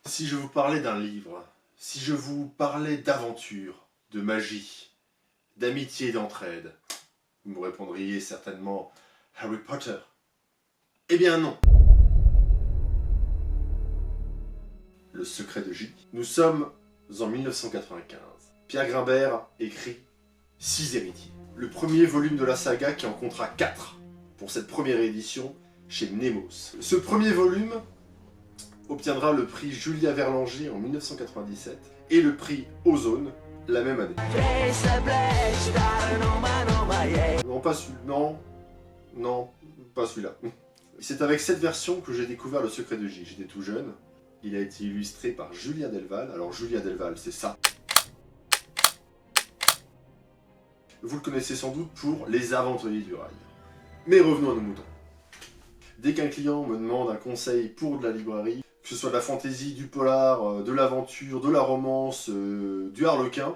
Si je vous parlais d'un livre, si je vous parlais d'aventure, de magie, d'amitié et d'entraide, vous me répondriez certainement Harry Potter. Eh bien non. Le secret de J. Nous sommes en 1995. Pierre Grimbert écrit 6 héritiers. Le premier volume de la saga qui en comptera 4 pour cette première édition chez Nemos. Ce premier volume obtiendra le prix Julia Verlanger en 1997 et le prix Ozone la même année. Non, pas celui-là. Non, pas celui-là. C'est avec cette version que j'ai découvert le secret de J. J'étais tout jeune. Il a été illustré par Julien Delval. Alors Julien Delval, c'est ça. Vous le connaissez sans doute pour Les Aventuriers du Rail. Mais revenons à nos moutons. Dès qu'un client me demande un conseil pour de la librairie, que ce soit de la fantaisie, du polar, de l'aventure, de la romance, du harlequin,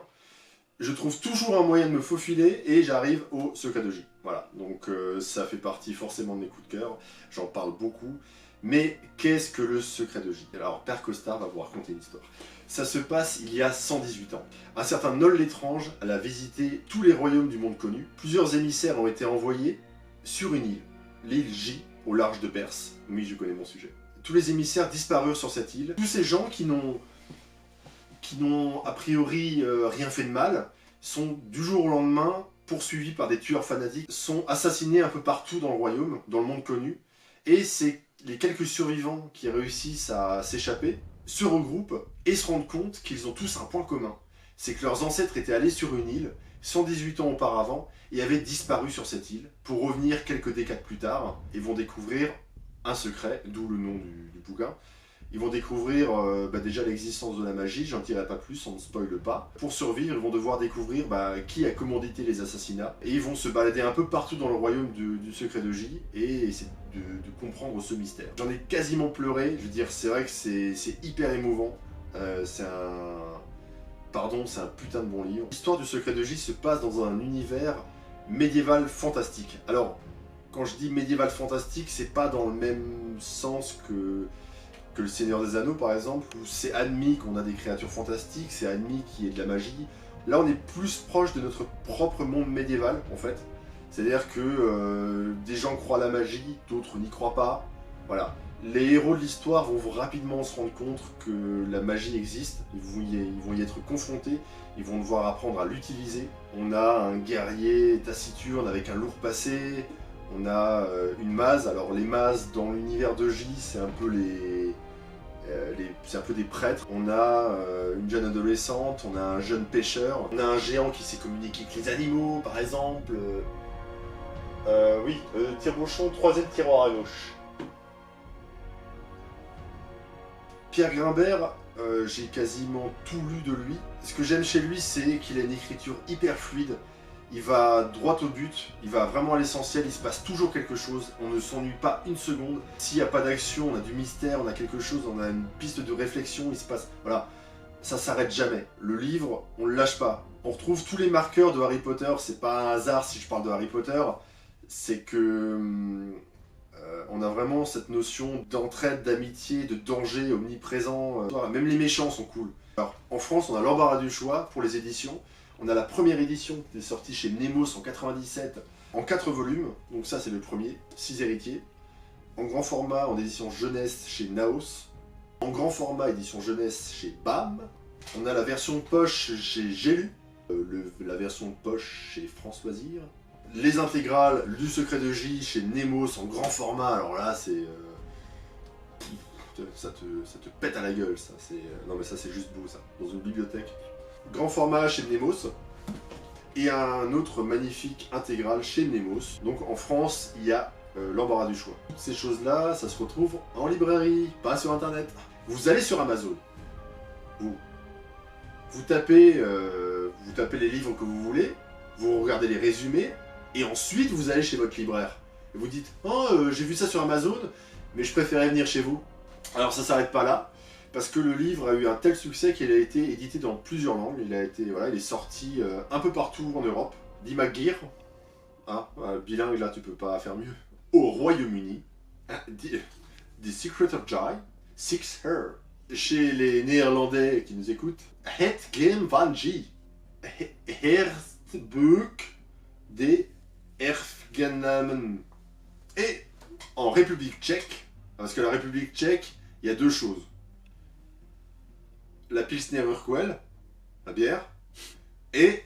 je trouve toujours un moyen de me faufiler et j'arrive au secret de J. Voilà, donc ça fait partie forcément de mes coups de cœur, j'en parle beaucoup. Mais qu'est-ce que le secret de J? Alors, Père Costard va vous raconter une histoire. Ça se passe il y a 118 ans. Un certain Noll l'étrange a visité tous les royaumes du monde connu. Plusieurs émissaires ont été envoyés sur une île, l'île J, au large de Perse. Oui, je connais mon sujet. Tous les émissaires disparurent sur cette île. Tous ces gens qui n'ont a priori rien fait de mal sont du jour au lendemain poursuivis par des tueurs fanatiques, sont assassinés un peu partout dans le royaume, dans le monde connu. Et c'est les quelques survivants qui réussissent à s'échapper se regroupent et se rendent compte qu'ils ont tous un point commun. C'est que leurs ancêtres étaient allés sur une île 118 ans auparavant et avaient disparu sur cette île pour revenir quelques décades plus tard et vont découvrir un secret, d'où le nom du bouquin. Ils vont découvrir déjà l'existence de la magie, j'en dirai pas plus, on ne spoile pas. Pour survivre, ils vont devoir découvrir qui a commandité les assassinats. Et ils vont se balader un peu partout dans le royaume du secret de J et essayer de comprendre ce mystère. J'en ai quasiment pleuré, je veux dire, c'est vrai que c'est hyper émouvant. C'est un putain de bon livre. L'histoire du secret de J se passe dans un univers médiéval fantastique. Alors, quand je dis médiéval fantastique, c'est pas dans le même sens que le Seigneur des Anneaux par exemple, où c'est admis qu'on a des créatures fantastiques, c'est admis qu'il y ait de la magie. Là on est plus proche de notre propre monde médiéval en fait. C'est-à-dire que des gens croient à la magie, d'autres n'y croient pas. Voilà. Les héros de l'histoire vont rapidement se rendre compte que la magie existe, ils vont y être confrontés, ils vont devoir apprendre à l'utiliser. On a un guerrier taciturne avec un lourd passé, on a une mase. Alors les mases dans l'univers de J, c'est un peu c'est un peu des prêtres. On a une jeune adolescente, on a un jeune pêcheur, on a un géant qui sait communiquer avec les animaux par exemple. Oui, tire-bouchon, 3e tiroir à gauche. Pierre Grimbert, j'ai quasiment tout lu de lui. Ce que j'aime chez lui, c'est qu'il a une écriture hyper fluide. Il va droit au but, il va vraiment à l'essentiel, il se passe toujours quelque chose, on ne s'ennuie pas une seconde. S'il n'y a pas d'action, on a du mystère, on a quelque chose, on a une piste de réflexion, il se passe... Voilà, ça s'arrête jamais. Le livre, on ne le lâche pas. On retrouve tous les marqueurs de Harry Potter, c'est pas un hasard si je parle de Harry Potter, c'est que... on a vraiment cette notion d'entraide, d'amitié, de danger omniprésent. Même les méchants sont cool. Alors, en France, on a l'embarras du choix pour les éditions. On a la première édition qui est sortie chez Nemos en 97 en 4 volumes, donc ça c'est le premier, 6 héritiers. En grand format, en édition jeunesse chez Naos. En grand format, édition jeunesse chez BAM. On a la version poche chez J'ai lu. La version poche chez France Loisirs. Les intégrales du secret de J chez Nemos en grand format, alors là c'est... ça te pète à la gueule ça, non mais ça c'est juste beau ça, dans une bibliothèque. Grand format chez Nemos, et un autre magnifique intégral chez Nemos. Donc en France, il y a l'embarras du choix. Toutes ces choses-là, ça se retrouve en librairie, pas sur internet. Vous allez sur Amazon, vous tapez les livres que vous voulez, vous regardez les résumés, et ensuite vous allez chez votre libraire. Et vous dites « Oh, j'ai vu ça sur Amazon, mais je préférais venir chez vous. » Alors ça s'arrête pas là. Parce que le livre a eu un tel succès qu'il a été édité dans plusieurs langues. Il est sorti un peu partout en Europe. Dee McGear, bilingue là tu peux pas faire mieux. Au Royaume-Uni, The Secret of Jai, Six Her, chez les Néerlandais qui nous écoutent, Het Game van G. Hersbuk des Erfgenamen. Et en République tchèque, parce que la République tchèque, il y a deux choses. La Pilsner Urquell, la bière, et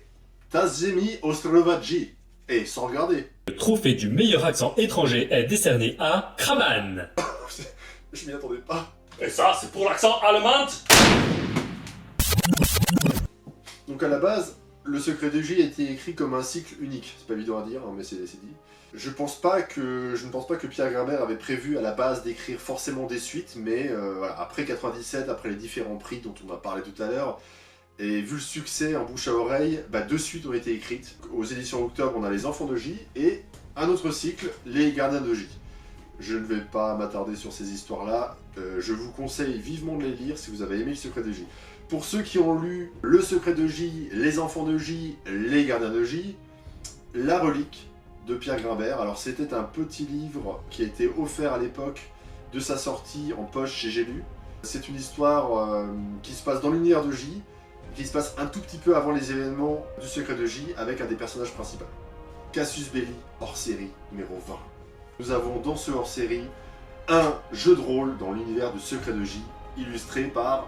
Tazemi Ostrovaci. Et sans regarder. Le trophée du meilleur accent étranger est décerné à Kraman. Je m'y attendais pas. Et ça, c'est pour l'accent allemand. Donc à la base, le secret de J a été écrit comme un cycle unique. C'est pas évident à dire, hein, mais c'est dit. Je ne pense pas que Pierre Grimbert avait prévu à la base d'écrire forcément des suites, mais voilà, après 97, après les différents prix dont on a parlé tout à l'heure, et vu le succès en bouche à oreille, deux suites ont été écrites. Aux éditions Octobre, on a Les Enfants de J, et un autre cycle, Les Gardiens de J. Je ne vais pas m'attarder sur ces histoires-là, je vous conseille vivement de les lire si vous avez aimé le secret de J. Pour ceux qui ont lu Le Secret de J, Les Enfants de J, Les Gardiens de J, La Relique de Pierre Grimbert. Alors c'était un petit livre qui a été offert à l'époque de sa sortie en poche chez J'ai lu. C'est une histoire qui se passe dans l'univers de J, qui se passe un tout petit peu avant les événements du Secret de J, avec un des personnages principaux. Casus Belli, hors-série numéro 20. Nous avons dans ce hors-série un jeu de rôle dans l'univers du Secret de J, illustré par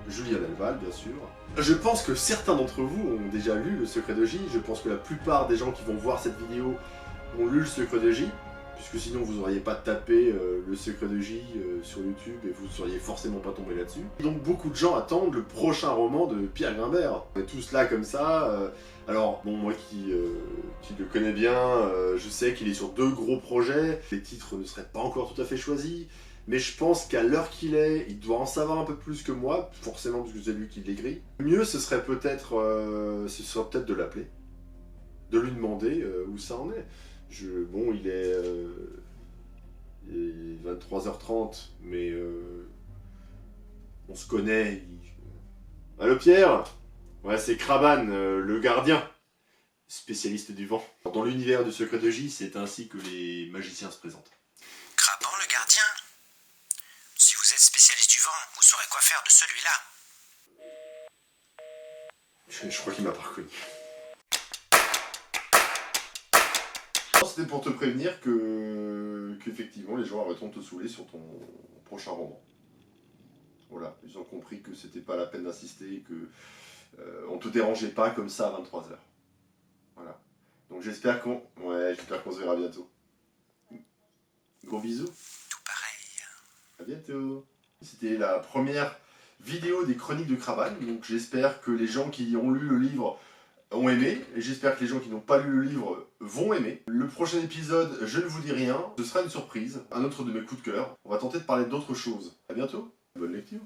Julien Delval, bien sûr. Je pense que certains d'entre vous ont déjà lu Le Secret de J. Je pense que la plupart des gens qui vont voir cette vidéo ont lu Le Secret de J, puisque sinon vous n'auriez pas tapé Le Secret de J sur YouTube et vous ne seriez forcément pas tombé là-dessus. Donc beaucoup de gens attendent le prochain roman de Pierre Grimbert. On est tous là comme ça. Alors, bon, moi qui le connais bien, je sais qu'il est sur 2 gros projets. Les titres ne seraient pas encore tout à fait choisis. Mais je pense qu'à l'heure qu'il est, il doit en savoir un peu plus que moi, forcément parce que c'est lui qui l'écrit. Le mieux, ce serait peut-être de l'appeler, de lui demander où ça en est. Bon, il est 23h30, mais on se connaît. Allô Pierre? Ouais, c'est Kraban, le gardien, spécialiste du vent. Dans l'univers du Secret de J, c'est ainsi que les magiciens se présentent. Kraban, le gardien? Si vous êtes spécialiste du vent, vous saurez quoi faire de celui-là. Je crois qu'il m'a pas reconnu. C'était pour te prévenir qu'effectivement les gens arrêteront de te saouler sur ton prochain roman. Voilà, ils ont compris que c'était pas la peine d'insister, que on te dérangeait pas comme ça à 23h. Voilà. Donc j'espère qu'on se verra bientôt. Gros bisous. Tout pareil. À bientôt. C'était la première vidéo des Chroniques de Kraban, donc j'espère que les gens qui ont lu le livre ont aimé, et j'espère que les gens qui n'ont pas lu le livre vont aimer. Le prochain épisode, je ne vous dis rien, ce sera une surprise, un autre de mes coups de cœur. On va tenter de parler d'autres choses. À bientôt, bonne lecture.